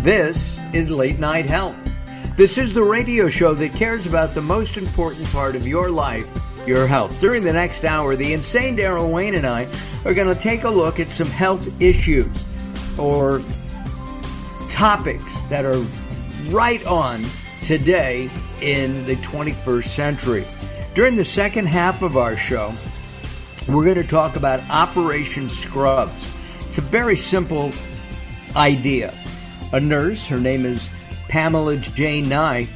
This is Late Night Health. This is the radio show that cares about the most important part of your life, your health. During the next hour, the insane Daryl Wayne and I are going to take a look at some health issues or topics that are right on today in the 21st century. During the second half of our show, we're going to talk about Operation Scrubs. It's a very simple idea. A nurse, her name is Pamela Jane Nye.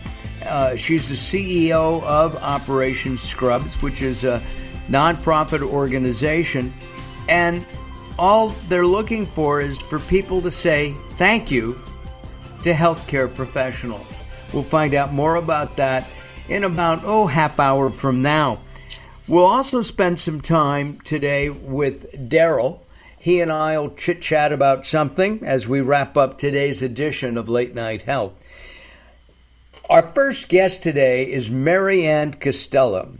She's the CEO of Operation Scrubs, which is a nonprofit organization. And all they're looking for is for people to say thank you to healthcare professionals. We'll find out more about that in about, half hour from now. We'll also spend some time today with Daryl. He and I will chit-chat about something as we wrap up today's edition of Late Night Health. Our first guest today is Maryanne-Castello.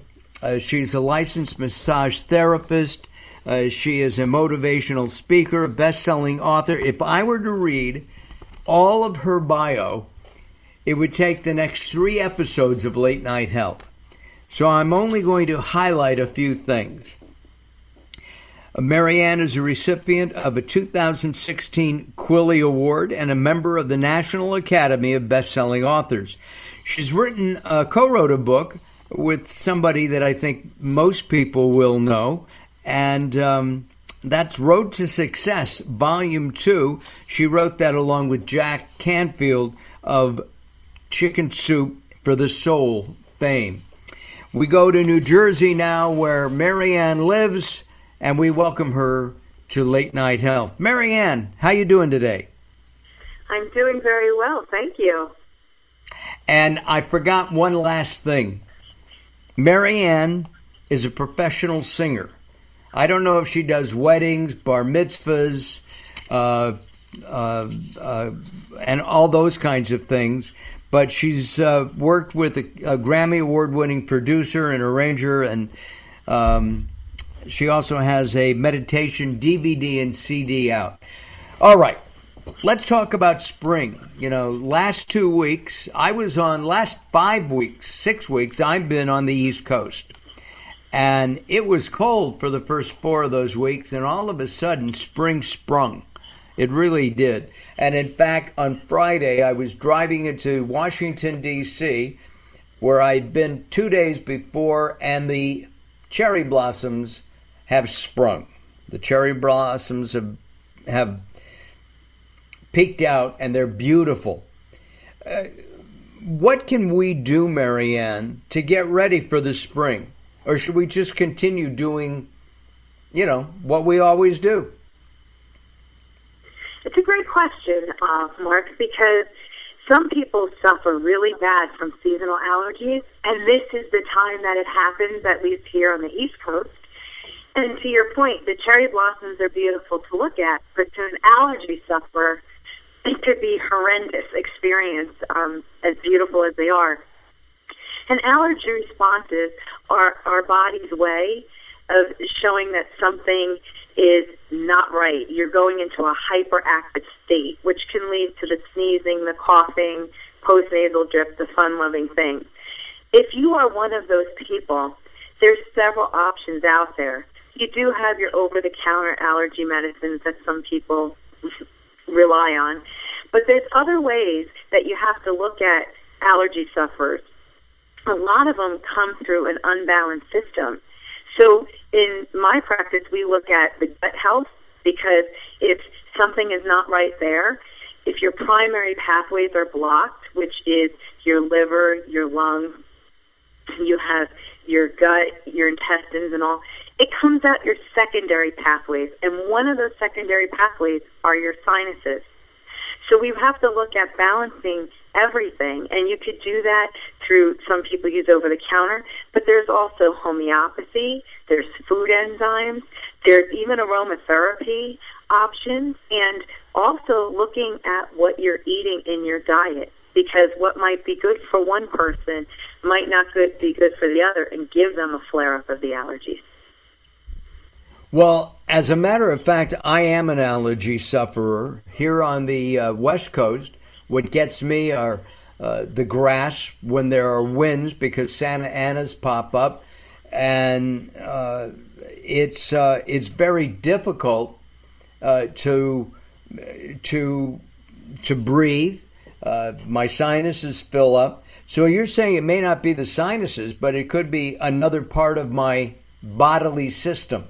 She's a licensed massage therapist. She is a motivational speaker, best-selling author. If I were to read all of her bio, it would take the next 3 episodes of Late Night Health. So I'm only going to highlight a few things. Maryanne is a recipient of a 2016 Quilly Award and a member of the National Academy of Best-Selling Authors. She's co-wrote a book with somebody that I think most people will know, and that's Road to Success, Volume 2. She wrote that along with Jack Canfield of Chicken Soup for the Soul fame. We go to New Jersey now, where Maryanne lives, and we welcome her to Late Night Health. Maryanne, how you doing today? I'm doing very well, thank you. And I forgot one last thing. Maryanne is a professional singer. I don't know if she does weddings, bar mitzvahs, and all those kinds of things, but she's worked with a Grammy Award-winning producer and arranger, and she also has a meditation DVD and CD out. All right, let's talk about spring. Last 2 weeks, last 5 weeks, 6 weeks, I've been on the East Coast. And it was cold for the first 4 of those weeks, and all of a sudden, spring sprung. It really did. And in fact, on Friday, I was driving into Washington, D.C., where I'd been 2 days before, and the cherry blossoms have sprung. The cherry blossoms have peeked out, and they're beautiful. What can we do, Maryanne, to get ready for the spring? Or should we just continue doing, what we always do? It's a great question, Mark, because some people suffer really bad from seasonal allergies, and this is the time that it happens, at least here on the East Coast. And to your point, the cherry blossoms are beautiful to look at, but to an allergy sufferer, it could be a horrendous experience, as beautiful as they are. And allergy responses are our body's way of showing that something is not right. You're going into a hyperactive state, which can lead to the sneezing, the coughing, postnasal drip, the fun-loving things. If you are one of those people, there's several options out there. You do have your over-the-counter allergy medicines that some people rely on, but there's other ways that you have to look at allergy sufferers. A lot of them come through an unbalanced system. So in my practice, we look at the gut health, because if something is not right there, if your primary pathways are blocked, which is your liver, your lungs, you have your gut, your intestines and all, it comes out your secondary pathways. And one of those secondary pathways are your sinuses. So we have to look at balancing everything, and you could do that through, some people use over-the-counter, but there's also homeopathy, there's food enzymes, there's even aromatherapy options, and also looking at what you're eating in your diet, because what might be good for one person might not be good for the other, and give them a flare-up of the allergies. Well, as a matter of fact, I am an allergy sufferer. Here on the West Coast, What gets me are the grass when there are winds, because Santa Anas pop up, and it's very difficult to breathe. My sinuses fill up. So you're saying it may not be the sinuses, but it could be another part of my bodily system.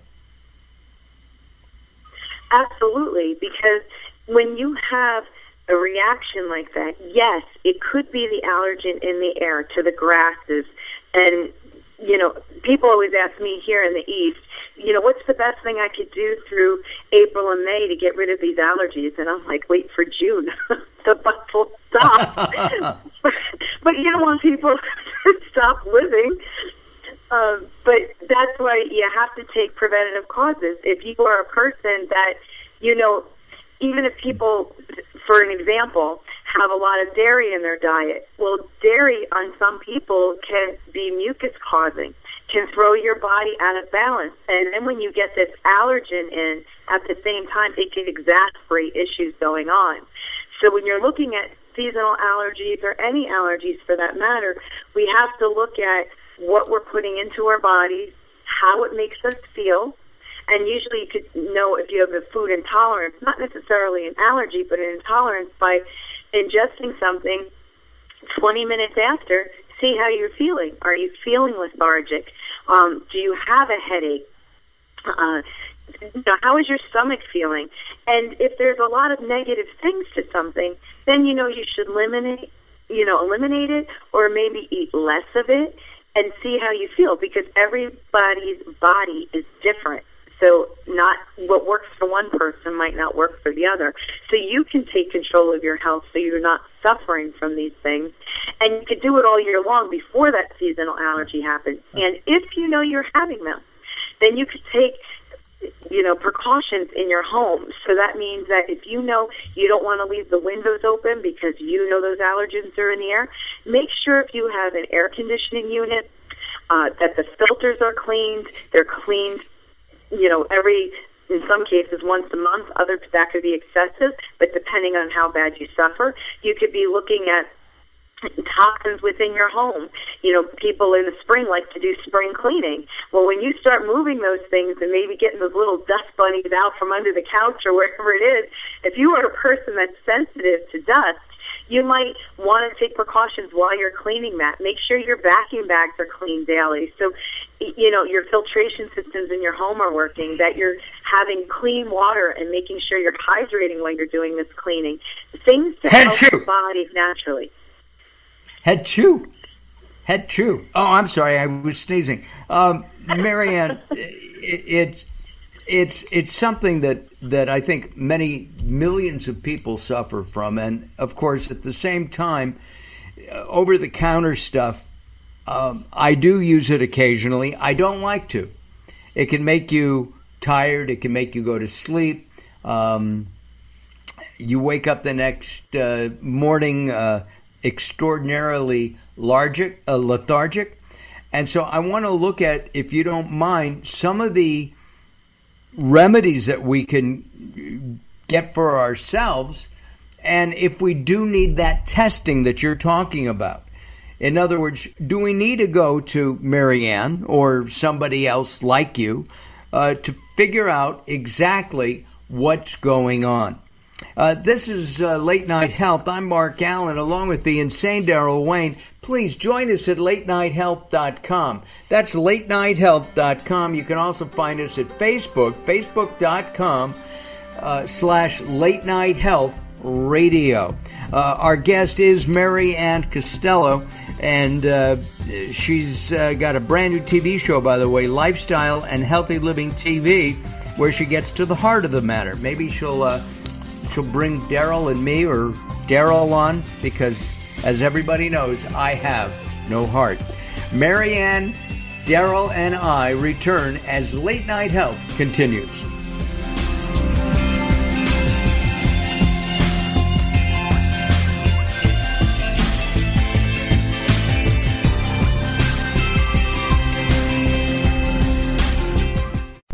Absolutely, because when you have a reaction like that, yes, it could be the allergen in the air to the grasses. And, people always ask me here in the East, what's the best thing I could do through April and May to get rid of these allergies? And I'm like, wait for June. The bus will stop. But you don't want people to stop living. But that's why you have to take preventative causes. If you are a person that, even if people, for an example, have a lot of dairy in their diet, well, dairy on some people can be mucus causing, can throw your body out of balance. And then when you get this allergen in at the same time, it can exacerbate issues going on. So when you're looking at seasonal allergies or any allergies for that matter, we have to look at what we're putting into our bodies, how it makes us feel. And usually you could know if you have a food intolerance, not necessarily an allergy, but an intolerance by ingesting something 20 minutes after, see how you're feeling. Are you feeling lethargic? Do you have a headache? How is your stomach feeling? And if there's a lot of negative things to something, then you should eliminate it, or maybe eat less of it and see how you feel, because everybody's body is different. So not what works for one person might not work for the other. So you can take control of your health so you're not suffering from these things. And you can do it all year long before that seasonal allergy happens. And if you know you're having them, then you could take precautions in your home. So that means that if you know you don't want to leave the windows open because those allergens are in the air, make sure if you have an air conditioning unit that the filters are cleaned. They're cleaned in some cases once a month. Others, that could be excessive, but depending on how bad you suffer, you could be looking at toxins within your home. People in the spring like to do spring cleaning. Well, when you start moving those things and maybe getting those little dust bunnies out from under the couch or wherever it is, if you are a person that's sensitive to dust, you might want to take precautions while you're cleaning that. Make sure your vacuum bags are cleaned daily. So, your filtration systems in your home are working, that you're having clean water and making sure you're hydrating while you're doing this cleaning. Things to help the body naturally. Head chew. Oh, I'm sorry, I was sneezing. Maryanne, it's something that I think many millions of people suffer from, and of course, at the same time, over-the-counter stuff. I do use it occasionally. I don't like to. It can make you tired. It can make you go to sleep. You wake up the next morning extraordinarily lethargic. And so I want to look at, if you don't mind, some of the remedies that we can get for ourselves, and if we do need that testing that you're talking about. In other words, do we need to go to Maryanne or somebody else like you to figure out exactly what's going on? This is Late Night Health. I'm Mark Alyn, along with the insane Daryl Wayne. Please join us at latenighthealth.com. That's latenighthealth.com. You can also find us at Facebook, facebook.com/Late Night Health Radio. Our guest is maryanne-castello, and she's got a brand new TV show, by the way, Lifestyle and Healthy Living TV, where she gets to the heart of the matter. Maybe she'll bring Daryl and me, or Daryl on, because as everybody knows, I have no heart. Maryanne, Daryl, and I return as Late Night Health continues.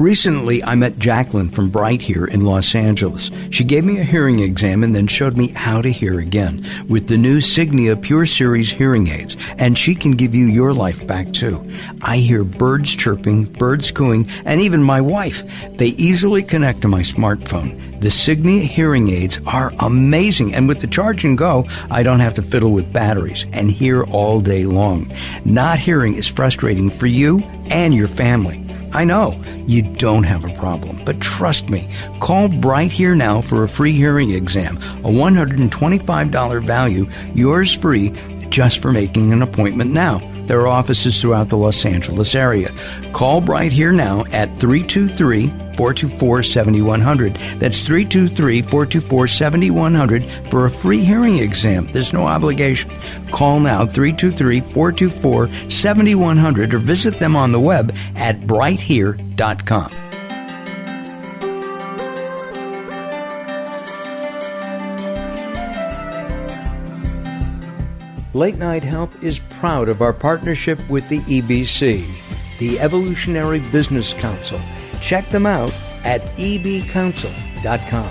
Recently, I met Jacqueline from Bright here in Los Angeles. She gave me a hearing exam and then showed me how to hear again with the new Signia Pure Series hearing aids, and she can give you your life back too. I hear birds chirping, birds cooing, and even my wife. They easily connect to my smartphone. The Signia hearing aids are amazing, and with the charge and go, I don't have to fiddle with batteries and hear all day long. Not hearing is frustrating for you and your family. I know you don't have a problem, but trust me, call Bright Here now for a free hearing exam, a $125 value, yours free, just for making an appointment now. There are offices throughout the Los Angeles area. Call Bright Here now at 323-424-7100. That's 323-424-7100 for a free hearing exam. There's no obligation. Call now, 323-424-7100, or visit them on the web at brighthere.com. Late Night Health is proud of our partnership with the EBC, the Evolutionary Business Council. Check them out at ebcouncil.com.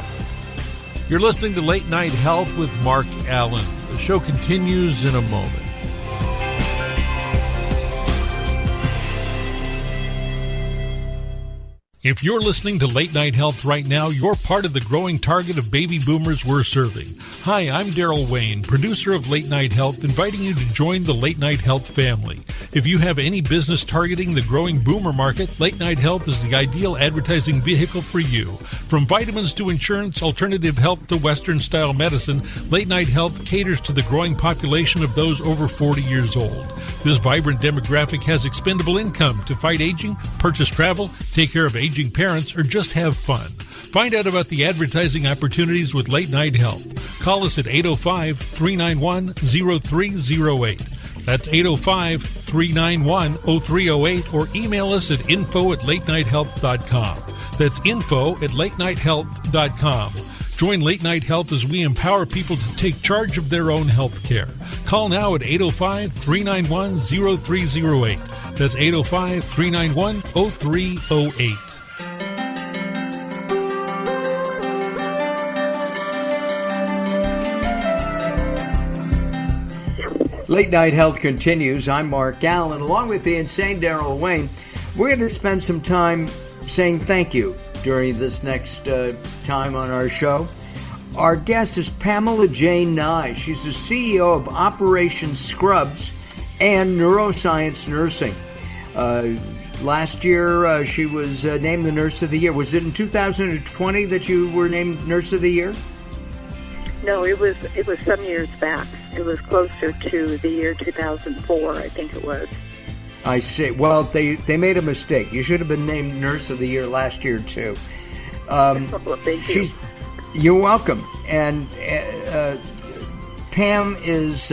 You're listening to Late Night Health with Mark Alyn. The show continues in a moment. If you're listening to Late Night Health right now, you're part of the growing target of baby boomers we're serving. Hi, I'm Daryl Wayne, producer of Late Night Health, inviting you to join the Late Night Health family. If you have any business targeting the growing boomer market, Late Night Health is the ideal advertising vehicle for you. From vitamins to insurance, alternative health to Western-style medicine, Late Night Health caters to the growing population of those over 40 years old. This vibrant demographic has expendable income to fight aging, purchase travel, take care of aging parents, or just have fun. Find out about the advertising opportunities with Late Night Health. Call us at 805-391-0308. That's 805-391-0308, or email us at info@latenighthealth.com. That's info@latenighthealth.com. Join Late Night Health as we empower people to take charge of their own health care. Call now at 805-391-0308. That's 805-391-0308. Late Night Health continues. I'm Mark Alyn, along with the insane Daryl Wayne. We're going to spend some time saying thank you during this next time on our show. Our guest is Pamela Jane Nye. She's the CEO of Operation Scrubs and Neuroscience Nursing. Last year, she was named the Nurse of the Year. Was it in 2020 that you were named Nurse of the Year? No, it was some years back. It was closer to the year 2004, I think it was. I see. Well, they made a mistake. You should have been named Nurse of the Year last year, too. Well, thank you. You're welcome. And Pam is...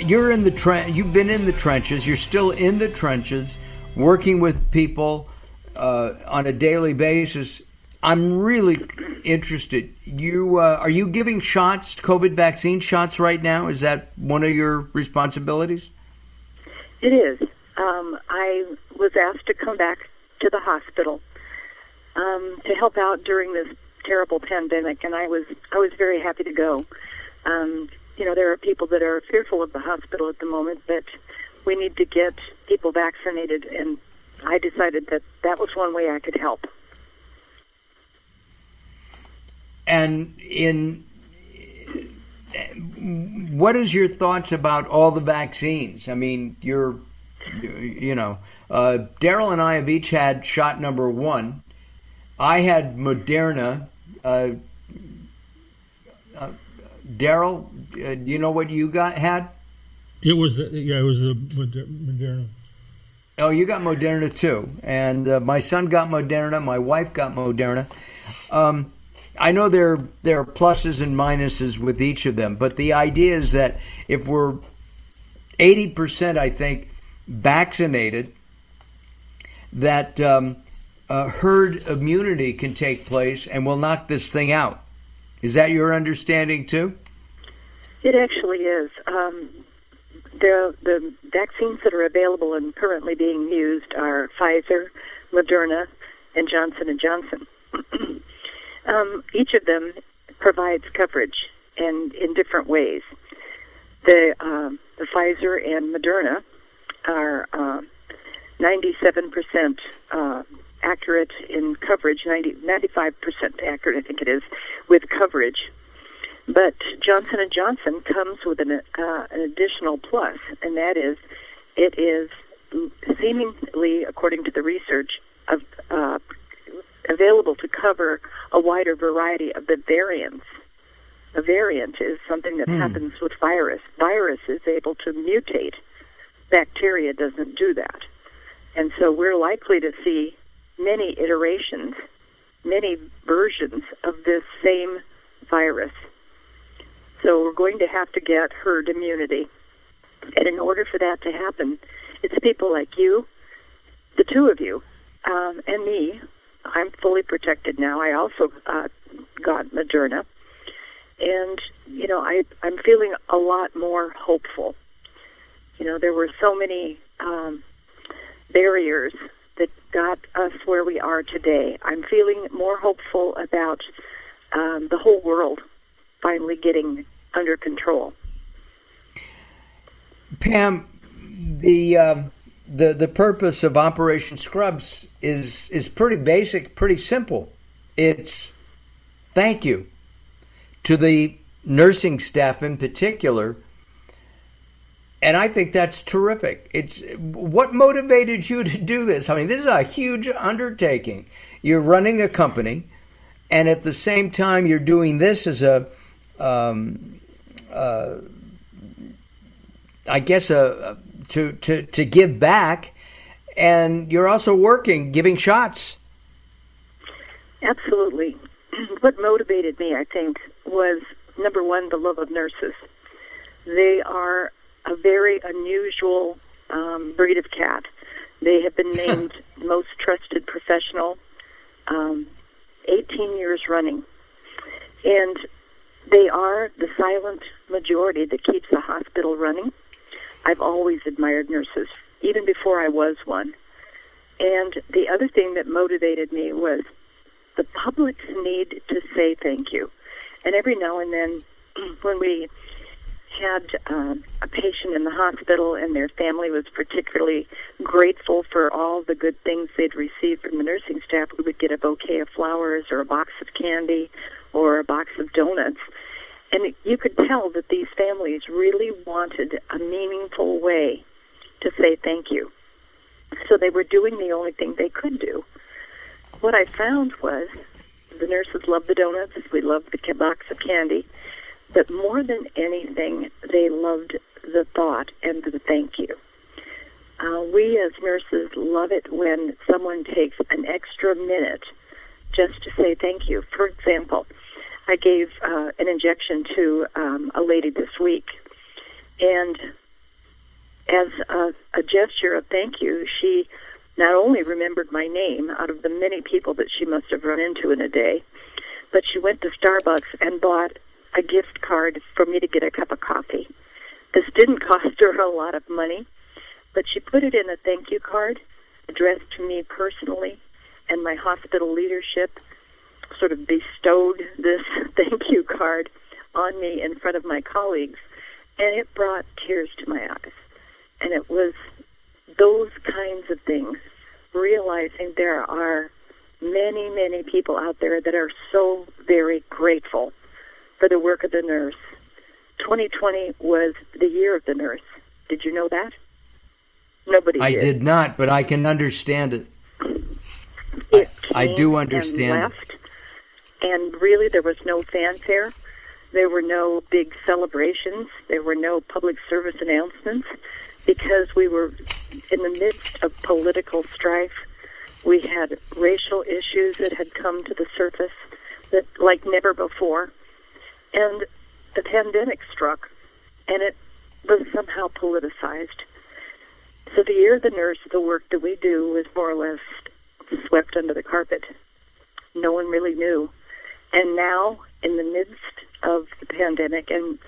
you're in the you've been in the trenches. You're still in the trenches, working with people on a daily basis. I'm really interested. Are you giving shots, COVID vaccine shots right now? Is that one of your responsibilities? It is. I was asked to come back to the hospital to help out during this terrible pandemic, and I was very happy to go. There are people that are fearful of the hospital at the moment, but we need to get people vaccinated, and I decided that was one way I could help. And what is your thoughts about all the vaccines? I mean, Daryl and I have each had shot number 1. I had Moderna. Daryl, do you know what you had? It was the Moderna. Oh, you got Moderna too, and my son got Moderna. My wife got Moderna. I know there are pluses and minuses with each of them, but the idea is that if we're 80%, I think, vaccinated, that herd immunity can take place and we'll knock this thing out. Is that your understanding too? It actually is. the vaccines that are available and currently being used are Pfizer, Moderna, and Johnson & Johnson. Each of them provides coverage, and in different ways. The Pfizer and Moderna are 97% accurate in coverage, 95% accurate, I think it is, with coverage. But Johnson & Johnson comes with an additional plus, and that is it is seemingly, according to the research, available to cover a wider variety of the variants. A variant is something that happens with virus. Virus is able to mutate. Bacteria doesn't do that. And so we're likely to see many iterations, many versions of this same virus. So we're going to have to get herd immunity. And in order for that to happen, it's people like you, the two of you, and me. I'm fully protected now. I also got Moderna. And, you know, I'm feeling a lot more hopeful. You know, there were so many barriers that got us where we are today. I'm feeling more hopeful about the whole world finally getting under control. Pam, the purpose of Operation Scrubs is pretty basic, pretty simple. It's thank you to the nursing staff in particular. And I think that's terrific. It's what motivated you to do this? I mean, this is a huge undertaking. You're running a company, and at the same time, you're doing this as to give back, and you're also working, giving shots. Absolutely. What motivated me, I think, was, number one, the love of nurses. They are a very unusual breed of cat. They have been named most trusted professional 18 years running. And they are the silent majority that keeps the hospital running. I've always admired nurses, even before I was one. And the other thing that motivated me was the public's need to say thank you. And every now and then, when we had a patient in the hospital and their family was particularly grateful for all the good things they'd received from the nursing staff, we would get a bouquet of flowers or a box of candy or a box of donuts. And you could tell that these families really wanted a meaningful way to say thank you. So they were doing the only thing they could do. What I found was the nurses loved the donuts, we loved the box of candy, but more than anything, they loved the thought and the thank you. We as nurses love it when someone takes an extra minute just to say thank you. For example, I gave an injection to a lady this week, and as a gesture of thank you, she not only remembered my name out of the many people that she must have run into in a day, but she went to Starbucks and bought a gift card for me to get a cup of coffee. This didn't cost her a lot of money, but she put it in a thank you card addressed to me personally, and my hospital leadership sort of bestowed this thank you card on me in front of my colleagues, and it brought tears to my eyes. And it was those kinds of things, realizing there are many, many people out there that are so very grateful for the work of the nurse. 2020 was the year of the nurse. Did you know that? Nobody did. I did not, but I can understand it. I do understand it. And really, there was no fanfare. There were no big celebrations. There were no public service announcements because we were in the midst of political strife. We had racial issues that had come to the surface that like never before. And the pandemic struck, and it was somehow politicized. So the year of the nurse, the work that we do was more or less swept under the carpet. No one really knew. And now, in the midst of the pandemic, and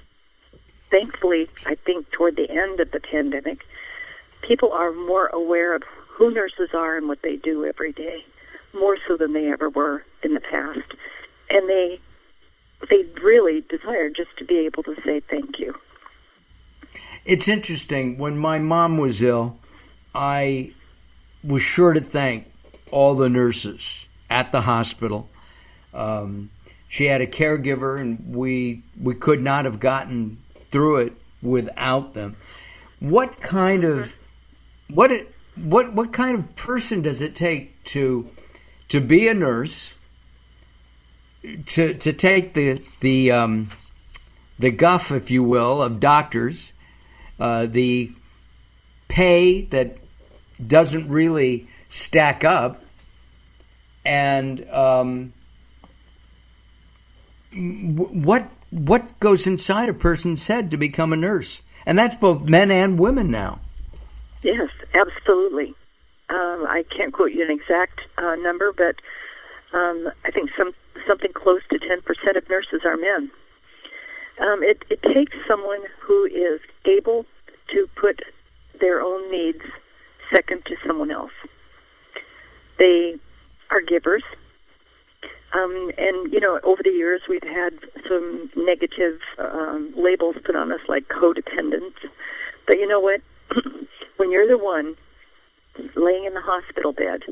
thankfully, I think toward the end of the pandemic, people are more aware of who nurses are and what they do every day, more so than they ever were in the past. And they really desire just to be able to say thank you. It's interesting. When my mom was ill, I was sure to thank all the nurses at the hospital. She had a caregiver, and we could not have gotten through it without them. What kind of person does it take to be a nurse, to take the guff, if you will, of doctors, the pay that doesn't really stack up, and what goes inside a person's head to become a nurse? And that's both men and women now. Yes, absolutely. I can't quote you an exact number, but I think something close to 10% of nurses are men. It takes someone who is able to put their own needs second to someone else. They are givers. And, over the years we've had some negative labels put on us like codependence. But you know what? When you're the one laying in the hospital bed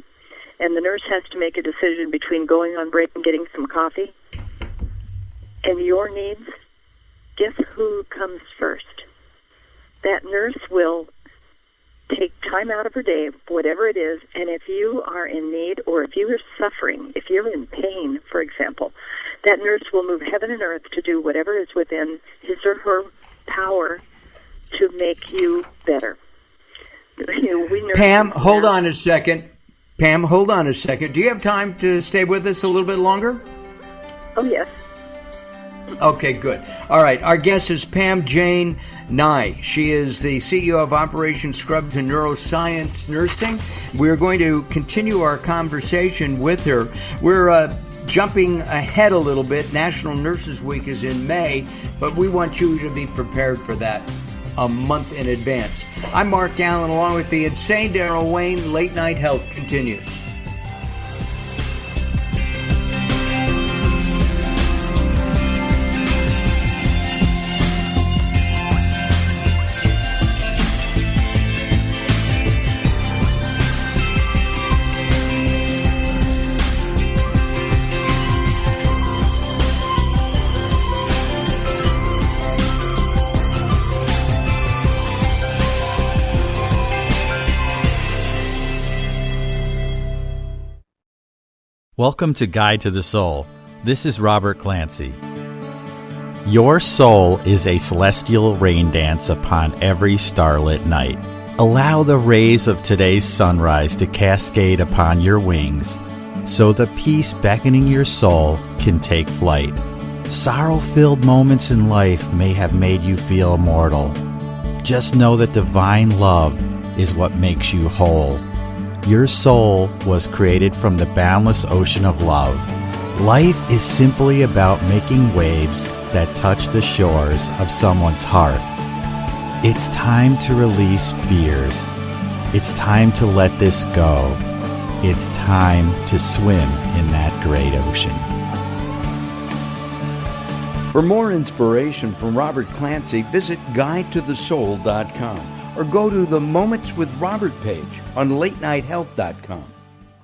and the nurse has to make a decision between going on break and getting some coffee and your needs, guess who comes first? That nurse will take time out of her day, whatever it is, and if you are in need or if you are suffering, if you're in pain, for example, that nurse will move heaven and earth to do whatever is within his or her power to make you better. Pam, hold on a second. Do you have time to stay with us a little bit longer? Oh, yes. Okay, good. All right. Our guest is Pam Jane Nye. She is the CEO of Operation Scrubs and Neuroscience Nursing. We're going to continue our conversation with her. We're jumping ahead a little bit. National Nurses Week is in May, but we want you to be prepared for that a month in advance. I'm Mark Alyn, along with the insane Daryl Wayne. Late Night Health continues. Welcome to Guide to the Soul. This is Robert Clancy. Your soul is a celestial rain dance upon every starlit night. Allow the rays of today's sunrise to cascade upon your wings, so the peace beckoning your soul can take flight. Sorrow-filled moments in life may have made you feel mortal. Just know that divine love is what makes you whole. Your soul was created from the boundless ocean of love. Life is simply about making waves that touch the shores of someone's heart. It's time to release fears. It's time to let this go. It's time to swim in that great ocean. For more inspiration from Robert Clancy, visit guidetothesoul.com. or go to the Moments with Robert page on latenighthealth.com.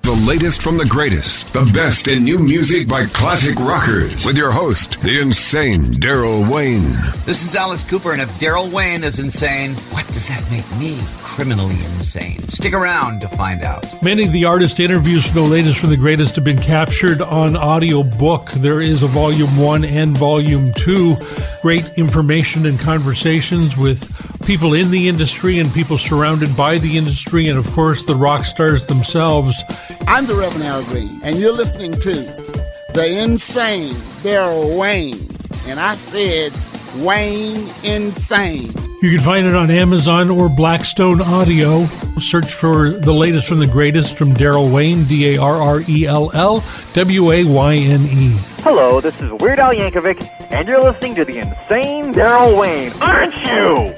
The latest from the greatest, the best in new music by classic rockers, with your host, the insane Daryl Wayne. This is Alice Cooper, and if Daryl Wayne is insane, what does that make me? Criminally insane. Stick around to find out. Many of the artist interviews for the latest from the greatest have been captured on audiobook. There is a Volume 1 and Volume 2. Great information and conversations with people in the industry and people surrounded by the industry, and of course the rock stars themselves. I'm the Reverend Al Green, and you're listening to the insane Daryl Wayne. And I said, Wayne Insane. You can find it on Amazon or Blackstone Audio. Search for The Latest from the Greatest from Darrell Wayne, Darrell Wayne. Hello, this is Weird Al Yankovic, and you're listening to the insane Darrell Wayne, aren't you?